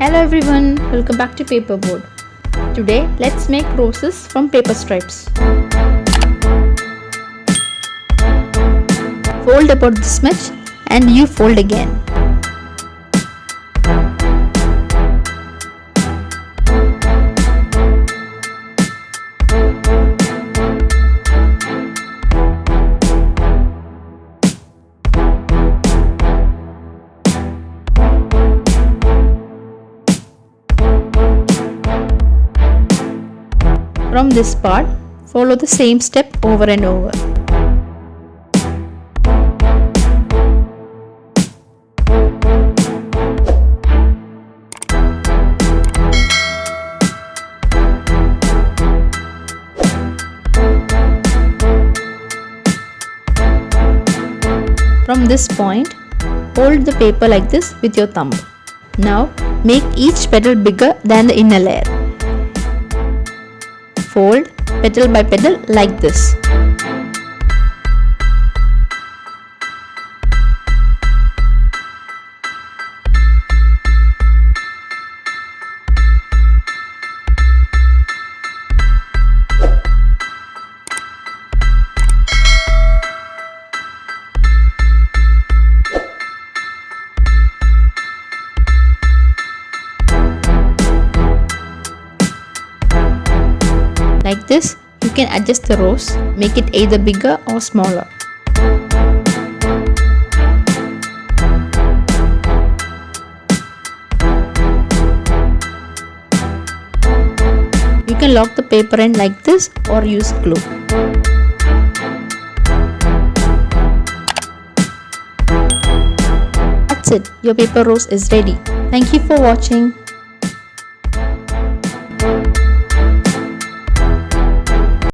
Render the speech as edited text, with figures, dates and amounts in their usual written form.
Hello everyone, welcome back to Paperboat. Today let's make roses from paper stripes. Fold about this much and you fold again. From this part, follow the same step over and over. From this point, hold the paper like this with your thumb. Now, make each petal bigger than the inner layer. Fold petal by petal like this. Like this, you can adjust the rose, make it either bigger or smaller. You can lock the paper end like this or use glue. That's it, your paper rose is ready. Thank you for watching.